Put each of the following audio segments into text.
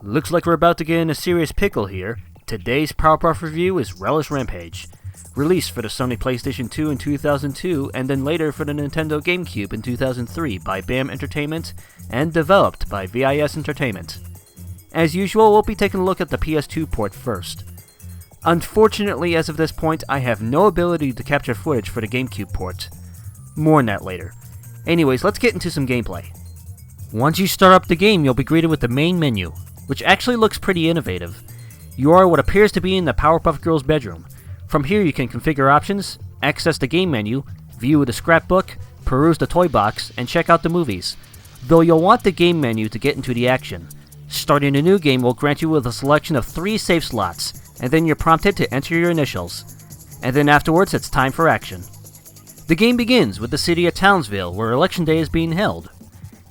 Looks like we're about to get in a serious pickle here. Today's Powerpuff review is Relish Rampage. Released for the Sony PlayStation 2 in 2002 and then later for the Nintendo GameCube in 2003 by BAM Entertainment and developed by VIS Entertainment. As usual, we'll be taking a look at the PS2 port first. Unfortunately, as of this point, I have no ability to capture footage for the GameCube port. More on that later. Anyways, let's get into some gameplay. Once you start up the game, you'll be greeted with the main menu, which actually looks pretty innovative. You are what appears to be in the Powerpuff Girls bedroom. From here you can configure options, access the game menu, view the scrapbook, peruse the toy box, and check out the movies. Though you'll want the game menu to get into the action. Starting a new game will grant you with a selection of 3 save slots, and then you're prompted to enter your initials. And then afterwards it's time for action. The game begins with the city of Townsville, where election day is being held.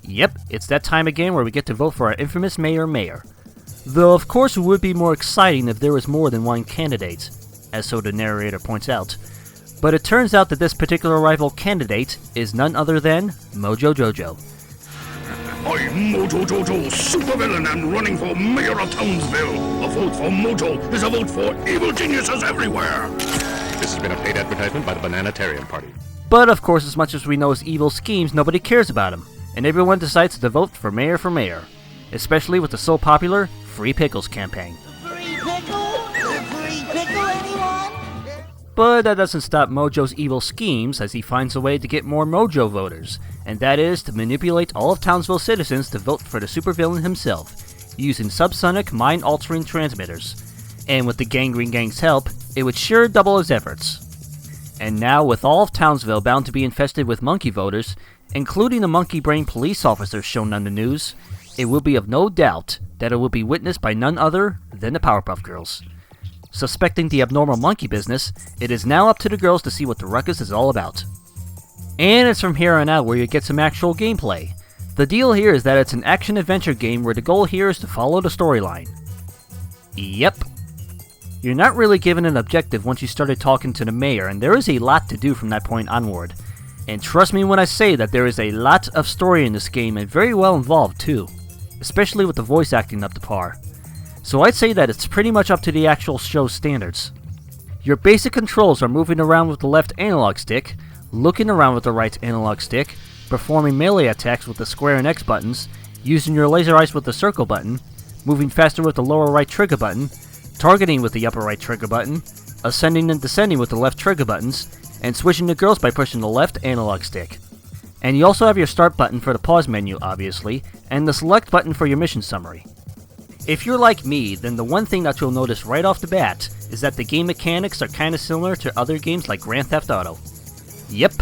Yep, it's that time again where we get to vote for our infamous mayor. Though of course it would be more exciting if there was more than one candidate, as so the narrator points out. But it turns out that this particular rival candidate is none other than Mojo Jojo. I'm Mojo Jojo, supervillain and running for mayor of Townsville. A vote for Mojo is a vote for evil geniuses everywhere. This has been a paid advertisement by the Bananatarian Party. But of course, as much as we know his evil schemes, nobody cares about him, and everyone decides to vote for mayor, especially with the so popular Free Pickles campaign. Free pickle? Free pickle, anyone? But that doesn't stop Mojo's evil schemes, as he finds a way to get more Mojo voters, and that is to manipulate all of Townsville citizens to vote for the supervillain himself, using subsonic mind-altering transmitters. And with the Gangrene Gang's help, it would sure double his efforts. And now, with all of Townsville bound to be infested with monkey voters, including the monkey brain police officers shown on the news, it will be of no doubt that it will be witnessed by none other than the Powerpuff Girls. Suspecting the abnormal monkey business, it is now up to the girls to see what the ruckus is all about. And it's from here on out where you get some actual gameplay. The deal here is that it's an action-adventure game where the goal here is to follow the storyline. Yep. You're not really given an objective once you started talking to the mayor, and there is a lot to do from that point onward. And trust me when I say that there is a lot of story in this game, and very well involved too. Especially with the voice acting up to par. So I'd say that it's pretty much up to the actual show's standards. Your basic controls are moving around with the left analog stick, looking around with the right analog stick, performing melee attacks with the square and X buttons, using your laser eyes with the circle button, moving faster with the lower right trigger button, targeting with the upper right trigger button, ascending and descending with the left trigger buttons, and switching to girls by pushing the left analog stick. And you also have your start button for the pause menu, obviously, and the select button for your mission summary. If you're like me, then the one thing that you'll notice right off the bat is that the game mechanics are kinda similar to other games like Grand Theft Auto. Yep,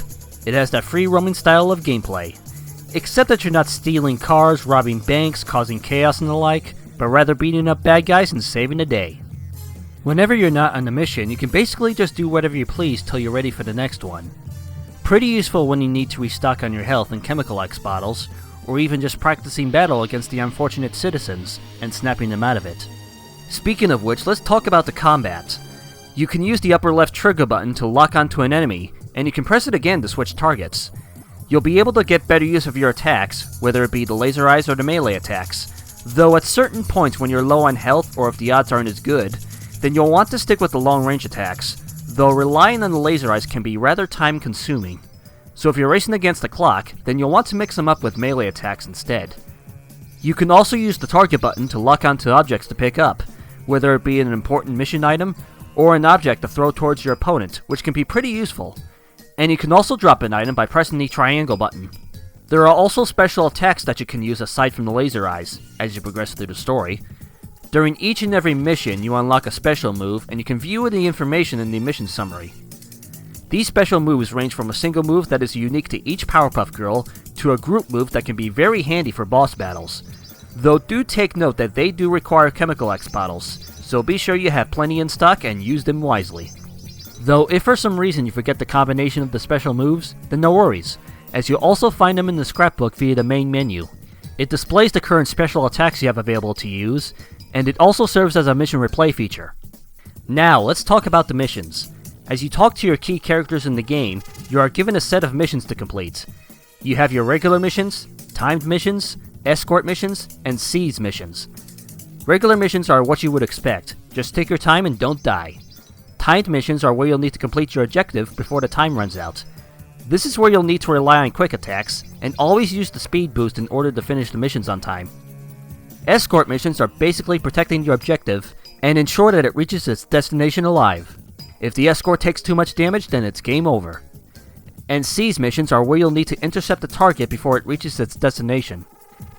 it has that free roaming style of gameplay. Except that you're not stealing cars, robbing banks, causing chaos and the like, but rather beating up bad guys and saving the day. Whenever you're not on a mission, you can basically just do whatever you please till you're ready for the next one. Pretty useful when you need to restock on your health and chemical X bottles, or even just practicing battle against the unfortunate citizens and snapping them out of it. Speaking of which, let's talk about the combat. You can use the upper left trigger button to lock onto an enemy, and you can press it again to switch targets. You'll be able to get better use of your attacks, whether it be the laser eyes or the melee attacks, though at certain points when you're low on health or if the odds aren't as good, then you'll want to stick with the long range attacks, though relying on the laser eyes can be rather time consuming. So if you're racing against the clock, then you'll want to mix them up with melee attacks instead. You can also use the target button to lock onto objects to pick up, whether it be an important mission item, or an object to throw towards your opponent, which can be pretty useful. And you can also drop an item by pressing the triangle button. There are also special attacks that you can use aside from the laser eyes, as you progress through the story. During each and every mission, you unlock a special move, and you can view the information in the mission summary. These special moves range from a single move that is unique to each Powerpuff Girl, to a group move that can be very handy for boss battles. Though do take note that they do require chemical X bottles, so be sure you have plenty in stock and use them wisely. Though if for some reason you forget the combination of the special moves, then no worries, as you'll also find them in the scrapbook via the main menu. It displays the current special attacks you have available to use, and it also serves as a mission replay feature. Now, let's talk about the missions. As you talk to your key characters in the game, you are given a set of missions to complete. You have your regular missions, timed missions, escort missions, and seize missions. Regular missions are what you would expect. Just take your time and don't die. Timed missions are where you'll need to complete your objective before the time runs out. This is where you'll need to rely on quick attacks, and always use the speed boost in order to finish the missions on time. Escort missions are basically protecting your objective, and ensure that it reaches its destination alive. If the escort takes too much damage, then it's game over. And seize missions are where you'll need to intercept the target before it reaches its destination.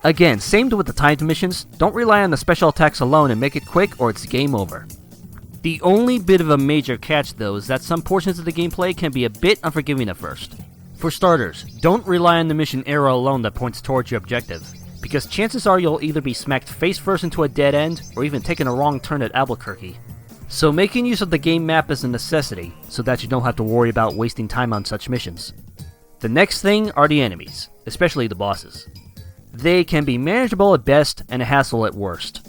Again, same with the timed missions, don't rely on the special attacks alone and make it quick or it's game over. The only bit of a major catch though is that some portions of the gameplay can be a bit unforgiving at first. For starters, don't rely on the mission arrow alone that points towards your objective, because chances are you'll either be smacked face first into a dead end or even taking a wrong turn at Albuquerque. So making use of the game map is a necessity, so that you don't have to worry about wasting time on such missions. The next thing are the enemies, especially the bosses. They can be manageable at best and a hassle at worst.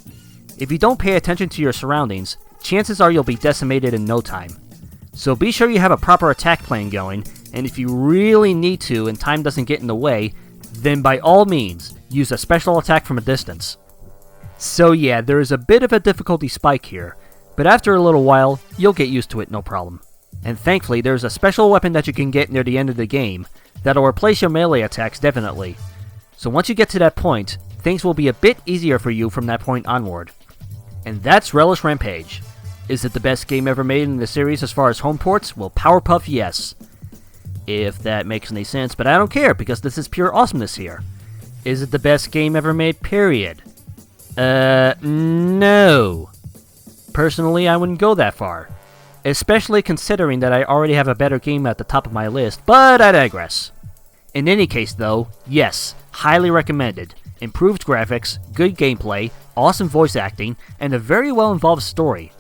If you don't pay attention to your surroundings, chances are you'll be decimated in no time. So be sure you have a proper attack plan going, and if you really need to and time doesn't get in the way, then by all means, use a special attack from a distance. So yeah, there is a bit of a difficulty spike here, but after a little while, you'll get used to it no problem. And thankfully, there's a special weapon that you can get near the end of the game that'll replace your melee attacks definitely. So once you get to that point, things will be a bit easier for you from that point onward. And that's Relish Rampage. Is it the best game ever made in the series as far as home ports? Well, Powerpuff, yes. If that makes any sense, but I don't care because this is pure awesomeness here. Is it the best game ever made, period? No. Personally, I wouldn't go that far. Especially considering that I already have a better game at the top of my list, but I digress. In any case though, yes, highly recommended. Improved graphics, good gameplay, awesome voice acting, and a very well involved story.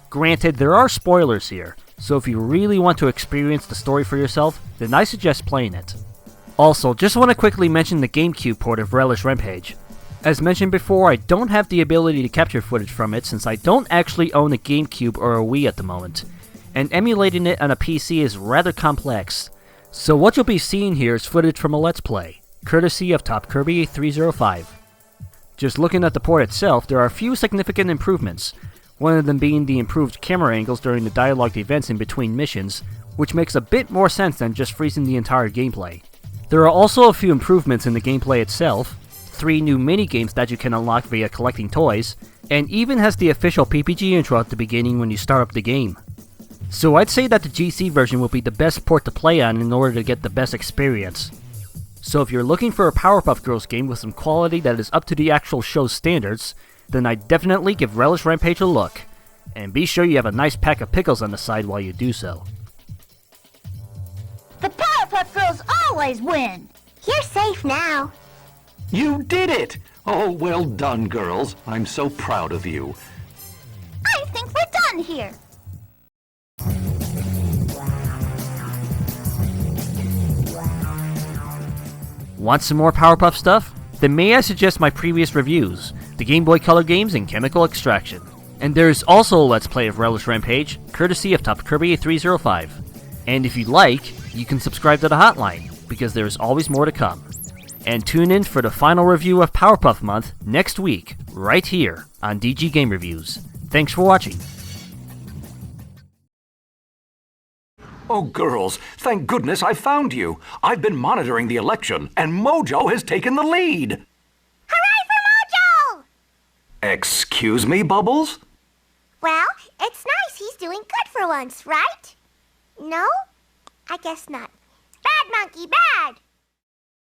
Granted, there are spoilers here, so if you really want to experience the story for yourself, then I suggest playing it. Also, just want to quickly mention the GameCube port of Relish Rampage. As mentioned before, I don't have the ability to capture footage from it since I don't actually own a GameCube or a Wii at the moment, and emulating it on a PC is rather complex. So what you'll be seeing here is footage from a Let's Play, courtesy of Top Kirby 305. Just looking at the port itself, there are a few significant improvements, one of them being the improved camera angles during the dialogued events in between missions, which makes a bit more sense than just freezing the entire gameplay. There are also a few improvements in the gameplay itself, 3 new mini-games that you can unlock via collecting toys, and even has the official PPG intro at the beginning when you start up the game. So I'd say that the GC version will be the best port to play on in order to get the best experience. So if you're looking for a Powerpuff Girls game with some quality that is up to the actual show's standards, then I'd definitely give Relish Rampage a look, and be sure you have a nice pack of pickles on the side while you do so. The Powerpuff Girls always win! You're safe now. You did it! Oh, well done, girls. I'm so proud of you. I think we're done here! Want some more Powerpuff stuff? Then may I suggest my previous reviews, the Game Boy Color games and Chemical Extraction. And there's also a Let's Play of Relish Rampage, courtesy of Top Kirby 305. And if you'd like, you can subscribe to the hotline, because there's always more to come. And tune in for the final review of Powerpuff Month next week, right here on DG Game Reviews. Thanks for watching. Oh, girls, thank goodness I found you. I've been monitoring the election, and Mojo has taken the lead. Hooray for Mojo! Excuse me, Bubbles? Well, it's nice he's doing good for once, right? No? I guess not. Bad monkey, bad!